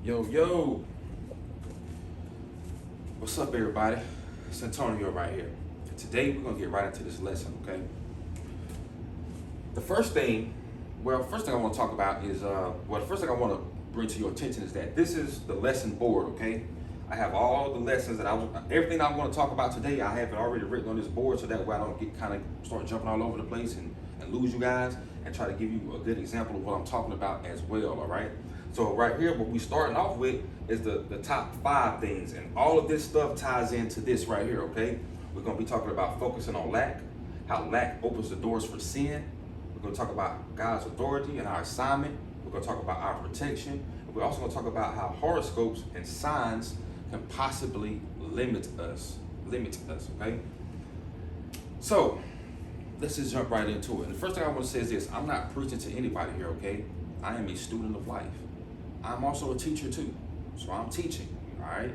Yo, what's up, everybody? It's Antonio right here. And today we're gonna get right into this lesson, okay? The first thing I want to talk about is, the first thing I want to bring to your attention is that this is the lesson board, okay? I have all the lessons everything I want to talk about today, I have it already written on this board so that way I don't get start jumping all over the place and lose you guys, and try to give you a good example of what I'm talking about as well, all right? So right here, what we're starting off with is the top 5 things, and all of this stuff ties into this right here, okay? We're gonna be talking about focusing on lack, how lack opens the doors for sin. We're gonna talk about God's authority and our assignment. We're gonna talk about our protection. And we're also gonna talk about how horoscopes and signs can possibly limit us, okay? So, let's just jump right into it. And the first thing I want to say is this: I'm not preaching to anybody here, okay? I am a student of life. I'm also a teacher too, so I'm teaching, all right?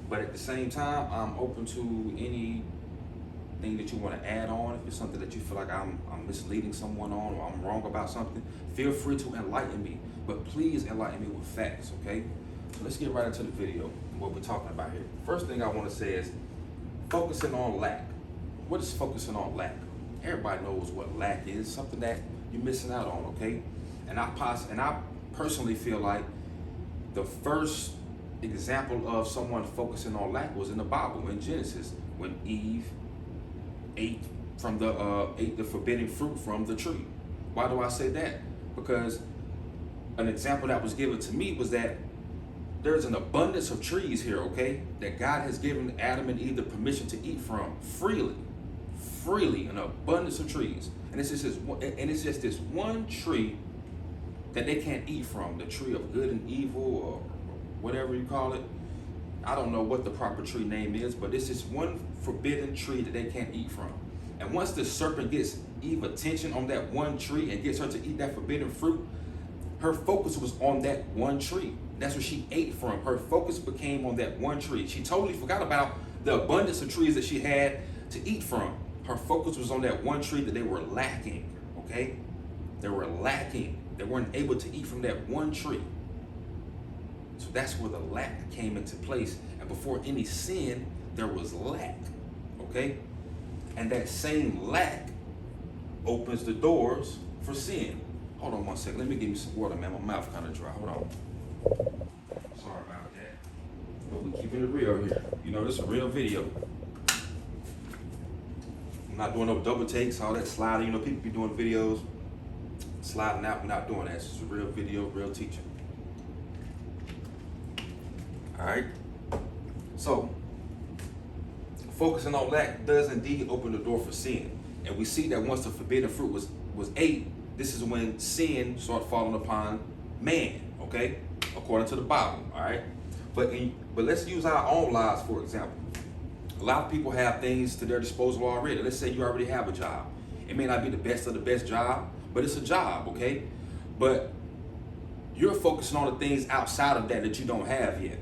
But at the same time, I'm open to anything that you want to add on. If it's something that you feel like I'm misleading someone on, or I'm wrong about something, feel free to enlighten me. But please enlighten me with facts, okay? So let's get right into the video and what we're talking about here. First thing I want to say is focusing on lack. What is focusing on lack? Everybody knows what lack is, something that you're missing out on, okay? And I personally feel like the first example of someone focusing on lack was in the Bible, in Genesis, when Eve ate the forbidden fruit from the tree. Why do I say that? Because an example that was given to me was that there's an abundance of trees here, okay, that God has given Adam and Eve the permission to eat from freely, an abundance of trees, and it's just this one tree that they can't eat from, the tree of good and evil, or whatever you call it. I don't know what the proper tree name is, but it's this one forbidden tree that they can't eat from. And once the serpent gets Eve attention on that one tree and gets her to eat that forbidden fruit, her focus was on that one tree. That's what she ate from. Her focus became on that one tree. She totally forgot about the abundance of trees that she had to eat from. Her focus was on that one tree that they were lacking, okay? They were lacking. They weren't able to eat from that one tree. So that's where the lack came into place. And before any sin, there was lack, okay? And that same lack opens the doors for sin. Hold on one second. Let me give you some water, man. My mouth kind of dry. Hold on. Sorry about that. But we keeping it real here. You know, this is a real video. I'm not doing no double takes, all that sliding. You know, people be doing videos sliding out. We're not doing that. It's just a real video, real teaching. All right. So, focusing on lack does indeed open the door for sin. And we see that once the forbidden fruit was ate, this is when sin started falling upon man, okay? According to the Bible, all right? But let's use our own lives, for example. A lot of people have things to their disposal already. Let's say you already have a job. It may not be the best of the best job, but it's a job, okay? But you're focusing on the things outside of that you don't have yet.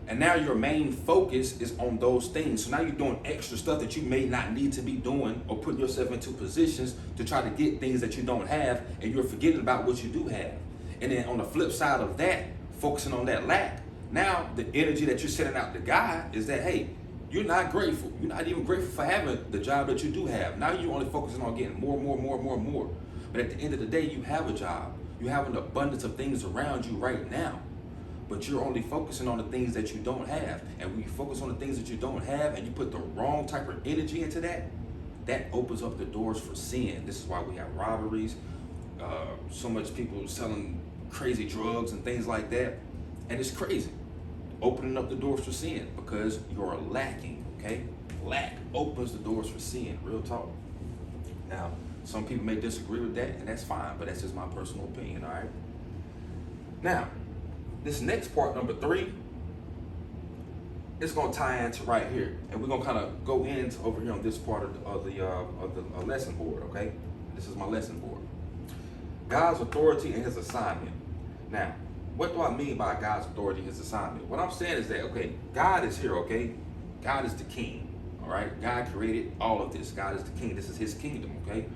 And now your main focus is on those things. So now you're doing extra stuff that you may not need to be doing, or putting yourself into positions to try to get things that you don't have, and you're forgetting about what you do have. And then on the flip side of that, focusing on that lack, now the energy that you're sending out to God is that, hey, you're not grateful. You're not even grateful for having the job that you do have. Now you're only focusing on getting more. But at the end of the day, you have a job. You have an abundance of things around you right now. But you're only focusing on the things that you don't have. And when you focus on the things that you don't have and you put the wrong type of energy into that, that opens up the doors for sin. This is why we have robberies, so much people selling crazy drugs and things like that. And it's crazy. Opening up the doors for sin because you're lacking, okay? Lack opens the doors for sin, real talk. Now, some people may disagree with that, and that's fine, but that's just my personal opinion, all right? Now, this next part, number 3, it's gonna tie into right here, and we're gonna kind of go into over here on this part of the lesson board, okay? This is my lesson board. God's authority and his assignment. Now, what do I mean by God's authority and his assignment? What I'm saying is that, okay, God is here, okay? God is the king, all right? God created all of this. God is the king. This is his kingdom, okay?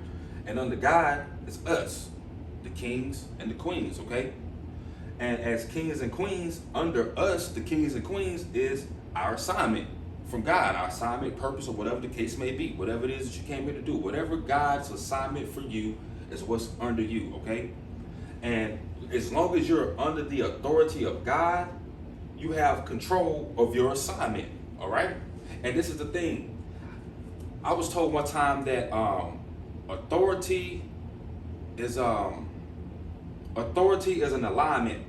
And under God, it's us, the kings and the queens, okay? And as kings and queens, under us, the kings and queens, is our assignment from God, our assignment, purpose, or whatever the case may be, whatever it is that you came here to do, whatever God's assignment for you is what's under you, okay? And as long as you're under the authority of God, you have control of your assignment, all right? And this is the thing. I was told one time that authority is an alignment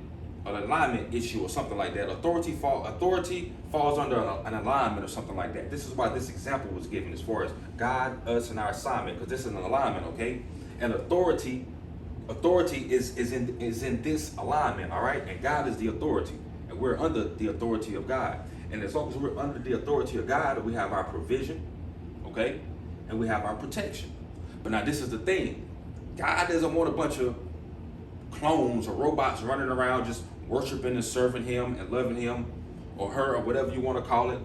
issue or something like that. Authority falls under an alignment or something like that. This is why this example was given as far as God, us, and our assignment, because this is an alignment, okay? And authority is in this alignment, all right? And God is the authority, and we're under the authority of God. And as long as we're under the authority of God, we have our provision, okay? And we have our protection. But now this is the thing. God doesn't want a bunch of clones or robots running around just worshiping and serving him and loving him or her or whatever you want to call it,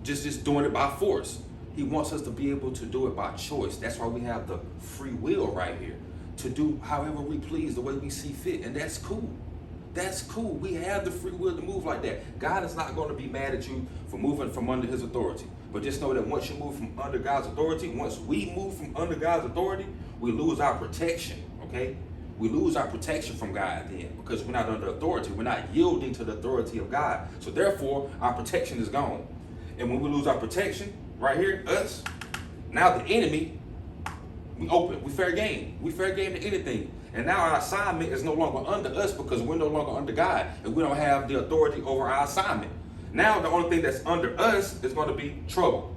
just doing it by force. He wants us to be able to do it by choice. That's why we have the free will right here to do however we please, the way we see fit. And that's cool. That's cool. We have the free will to move like that. God is not going to be mad at you for moving from under his authority. But just know that once you move from under God's authority, once we move from under God's authority, we lose our protection, okay? We lose our protection from God then because we're not under authority. We're not yielding to the authority of God. So therefore, our protection is gone. And when we lose our protection, right here, us, now the enemy, we open, we fair game. We fair game to anything. And now our assignment is no longer under us because we're no longer under God and we don't have the authority over our assignment. Now the only thing that's under us is going to be trouble.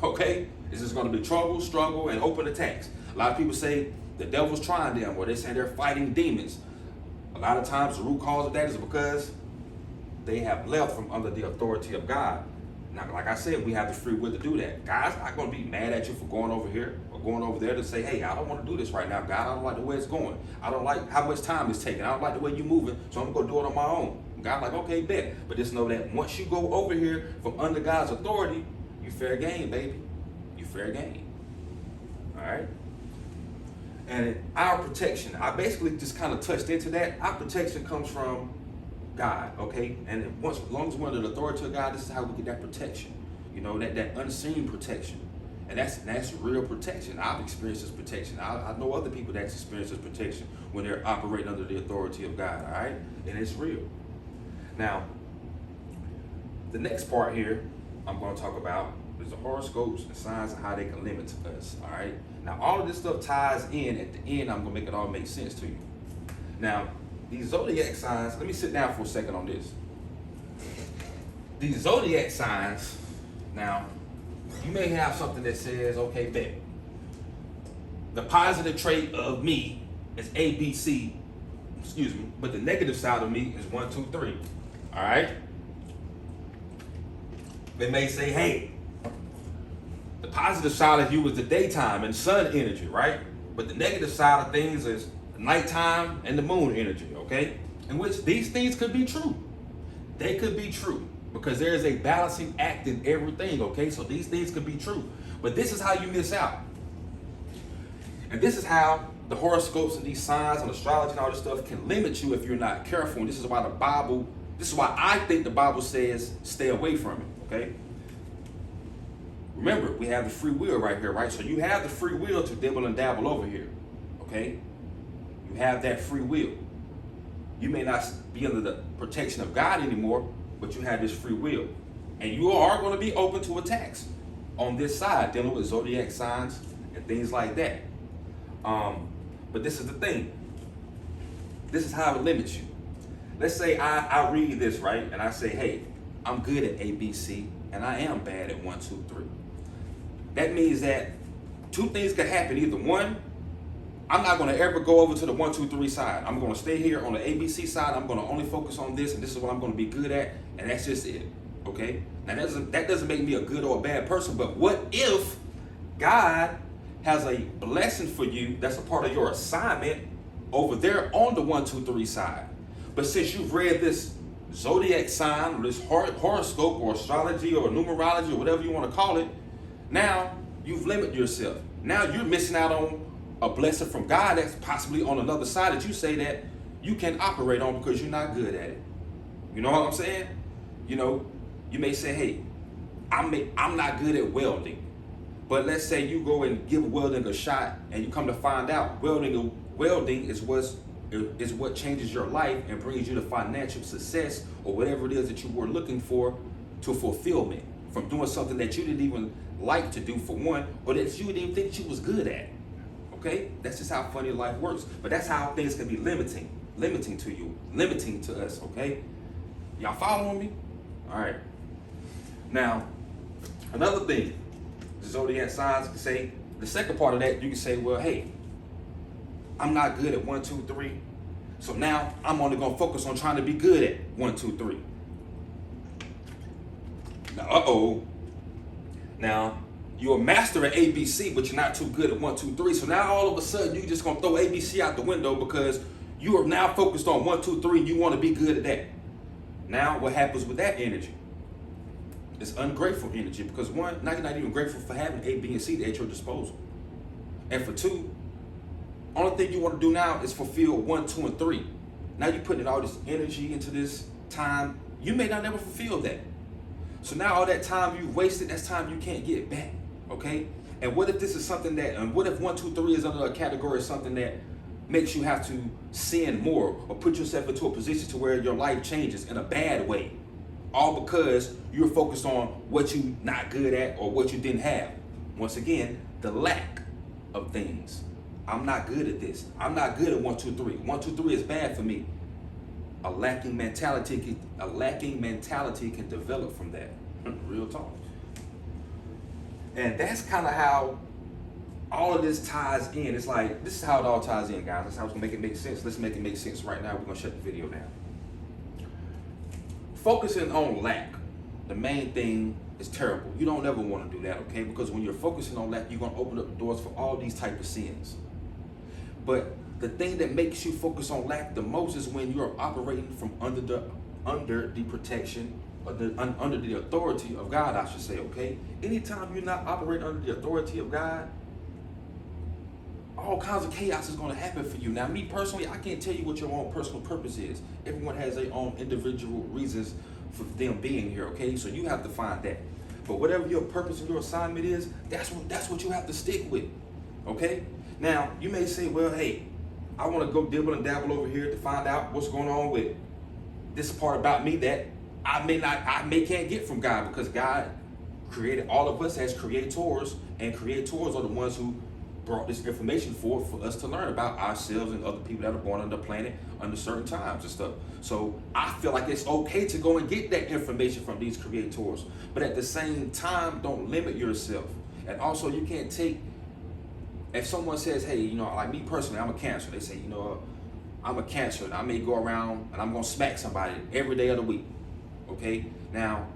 Okay? It's just going to be trouble, struggle, and open attacks. A lot of people say the devil's trying them, or they say they're fighting demons. A lot of times the root cause of that is because they have left from under the authority of God. Now, like I said, we have the free will to do that. God's not going to be mad at you for going over here or going over there to say, hey, I don't want to do this right now, God. I don't like the way it's going. I don't like how much time it's taking. I don't like the way you're moving, so I'm going to do it on my own. God like, okay, bet. But just know that once you go over here from under God's authority, you fair game, baby. You fair game. All right? And our protection, I basically just kind of touched into that. Our protection comes from God, okay? And as long as we're under the authority of God, this is how we get that protection. You know, that unseen protection. And that's real protection. I've experienced this protection. I know other people that's experienced this protection when they're operating under the authority of God, all right? And it's real. Now, the next part here I'm going to talk about is the horoscopes and signs and how they can limit to us, all right? Now, all of this stuff ties in. At the end, I'm going to make it all make sense to you. Now, these zodiac signs, let me sit down for a second on this. These zodiac signs, now, you may have something that says, okay, bet. The positive trait of me is ABC, but the negative side of me is 1, 2, 3. All right? They may say, hey, the positive side of you is the daytime and sun energy, right? But the negative side of things is nighttime and the moon energy, okay? In which these things could be true. They could be true because there is a balancing act in everything, okay? So these things could be true. But this is how you miss out. And this is how the horoscopes and these signs and astrology and all this stuff can limit you if you're not careful. And this is why this is why I think the Bible says stay away from it, okay? Remember, we have the free will right here, right? So you have the free will to dibble and dabble over here, okay? You have that free will. You may not be under the protection of God anymore, but you have this free will. And you are going to be open to attacks on this side, dealing with zodiac signs and things like that. But this is the thing. This is how it limits you. Let's say I read this, right? And I say, hey, I'm good at ABC, and I am bad at 1, 2, 3. That means that two things could happen. Either one, I'm not going to ever go over to the 1, 2, 3 side. I'm going to stay here on the ABC side. I'm going to only focus on this, and this is what I'm going to be good at, and that's just it. Okay? Now that doesn't make me a good or a bad person, but what if God has a blessing for you that's a part of your assignment over there on the 1, 2, 3 side? But since you've read this zodiac sign or this horoscope or astrology or numerology or whatever you want to call it, now you've limited yourself. Now you're missing out on a blessing from God that's possibly on another side that you say that you can operate on because you're not good at it. You know what I'm saying? You know, you may say, hey, I'm not good at welding. But let's say you go and give welding a shot and you come to find out welding is what changes your life and brings you to financial success or whatever it is that you were looking for, to fulfillment from doing something that you didn't even like to do, for one, or that you didn't even think you was good at. Okay? That's just how funny life works. But that's how things can be limiting to you, limiting to us, okay? Y'all following me? All right. Now, another thing, the zodiac signs can say, the second part of that, you can say, well, hey, I'm not good at 1, 2, 3. So now I'm only gonna focus on trying to be good at 1, 2, 3. Now, Now, you're a master at ABC, but you're not too good at 1, 2, 3. So now all of a sudden you just gonna throw ABC out the window because you are now focused on 1, 2, 3. And you want to be good at that. Now, what happens with that energy? It's ungrateful energy, because one, now you're not even grateful for having A, B, and C at your disposal. And for two, only thing you want to do now is fulfill 1, 2, and 3. Now you're putting all this energy into this time. You may not never fulfill that. So now all that time you wasted, that's time you can't get back. Okay? And what if this is something that, and what if 1, 2, 3 is under a category of something that makes you have to sin more or put yourself into a position to where your life changes in a bad way? All because you're focused on what you're not good at or what you didn't have. Once again, the lack of things. I'm not good at this. I'm not good at 1, 2, 3. 1, 2, 3 is bad for me. A lacking mentality can develop from that. Real talk. And that's kind of how all of this ties in. It's like, this is how it all ties in, guys. That's how it's gonna make it make sense. Let's make it make sense right now. We're gonna shut the video down. Focusing on lack, the main thing, is terrible. You don't ever want to do that, okay? Because when you're focusing on lack, you're gonna open up the doors for all these type of sins. But the thing that makes you focus on lack the most is when you're operating from under the protection, or under the authority of God, I should say, okay? Anytime you're not operating under the authority of God, all kinds of chaos is going to happen for you. Now, me personally, I can't tell you what your own personal purpose is. Everyone has their own individual reasons for them being here, okay? So you have to find that. But whatever your purpose and your assignment is, that's what you have to stick with, okay? Now, you may say, well, hey, I want to go dibble and dabble over here to find out what's going on with this part about me that I may can't get from God, because God created all of us as creators, and creators are the ones who brought this information for us to learn about ourselves and other people that are born on the planet under certain times and stuff. So I feel like it's okay to go and get that information from these creators, but at the same time, don't limit yourself. And also, you can't take, if someone says, hey, you know, like me personally, I'm a Cancer. They say, you know, I'm a Cancer, and I may go around and I'm gonna smack somebody every day of the week. Okay, now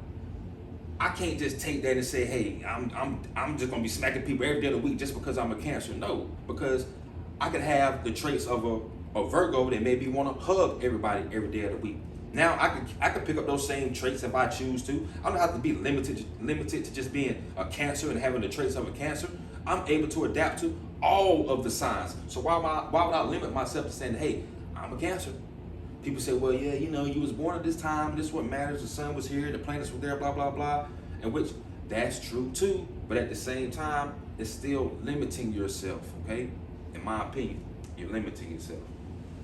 I can't just take that and say, hey, I'm just gonna be smacking people every day of the week just because I'm a Cancer. No, because I could have the traits of a Virgo that maybe want to hug everybody every day of the week. Now I could pick up those same traits if I choose to. I don't have to be limited to just being a Cancer and having the traits of a Cancer. I'm able to adapt to all of the signs. So why would I limit myself to saying, hey, I'm a Cancer? People say, well, yeah, you know, you was born at this time, this is what matters, the sun was here, the planets were there, blah, blah, blah. And which, that's true too, but at the same time, it's still limiting yourself, okay? In my opinion, you're limiting yourself.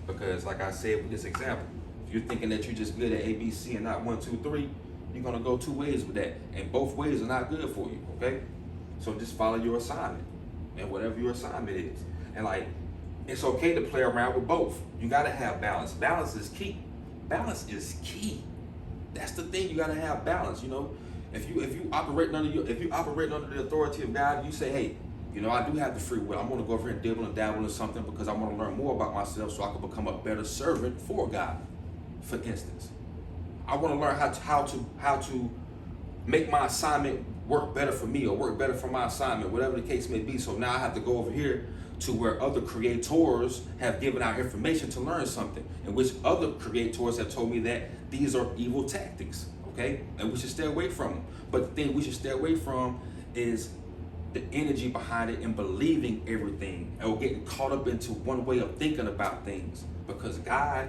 Because like I said with this example, if you're thinking that you're just good at ABC and not 1, 2, 3, you're gonna go 2 ways with that. And both ways are not good for you, okay? So just follow your assignment, and whatever your assignment is. And like, it's okay to play around with both. You gotta have balance. Balance is key. Balance is key. That's the thing. You gotta have balance. You know, if you operate under the authority of God, you say, hey, you know, I do have the free will. I'm gonna go over here and dibble and dabble in something because I want to learn more about myself so I can become a better servant for God. For instance, I want to learn how to make my assignment work better for me or work better for my assignment, whatever the case may be. So now I have to go over here to where other creators have given out information to learn something, in which other creators have told me that these are evil tactics, okay? And we should stay away from them. But the thing we should stay away from is the energy behind it and believing everything, or getting caught up into one way of thinking about things. because God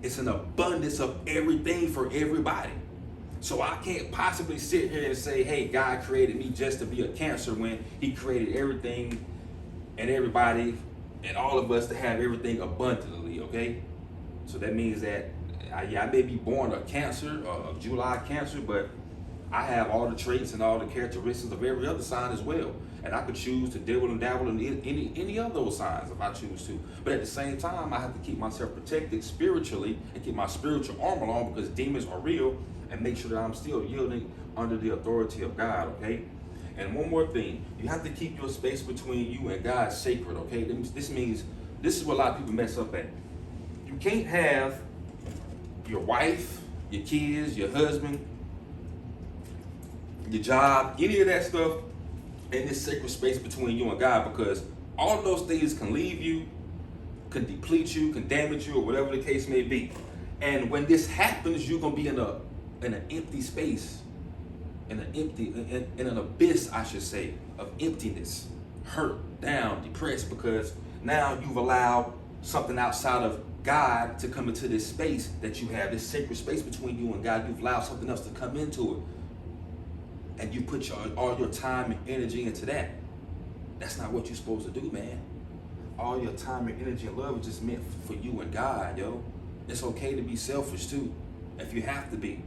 is an abundance of everything for everybody. So I can't possibly sit here and say, hey, God created me just to be a Cancer when he created everything and everybody and all of us to have everything abundantly, okay? So that means that I may be born a Cancer, a July Cancer, but I have all the traits and all the characteristics of every other sign as well. And I could choose to dabble and dabble in any of those signs if I choose to. But at the same time, I have to keep myself protected spiritually and keep my spiritual armor on, because demons are real, and make sure that I'm still yielding under the authority of God, okay? And one more thing, you have to keep your space between you and God sacred, okay? This means, this is what a lot of people mess up at. You can't have your wife, your kids, your husband, your job, any of that stuff in this sacred space between you and God, because all of those things can leave you, can deplete you, can damage you, or whatever the case may be. And when this happens, you're gonna be in an empty space, in an abyss, I should say, of emptiness, hurt, down, depressed, because now you've allowed something outside of God to come into this space that you have, this sacred space between you and God. You've allowed something else to come into it. And you put all your time and energy into that. That's not what you're supposed to do, man. All your time and energy and love is just meant for you and God, yo. It's okay to be selfish too, if you have to be.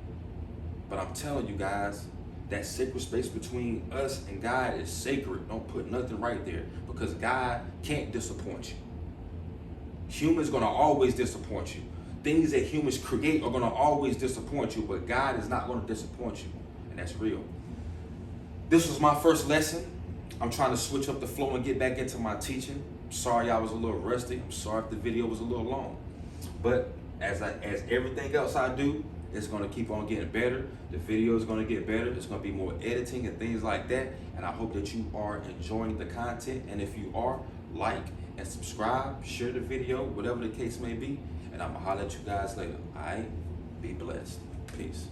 But I'm telling you guys, that sacred space between us and God is sacred. Don't put nothing right there, because God can't disappoint you. Humans gonna always disappoint you. Things that humans create are gonna always disappoint you, but God is not gonna disappoint you, and that's real. This was my first lesson. I'm trying to switch up the flow and get back into my teaching. I'm sorry I was a little rusty. I'm sorry if the video was a little long. But as everything else I do, it's gonna keep on getting better. The video is gonna get better. There's gonna be more editing and things like that. And I hope that you are enjoying the content. And if you are, like and subscribe, share the video, whatever the case may be. And I'm gonna holler at you guys later. All right? Be blessed. Peace.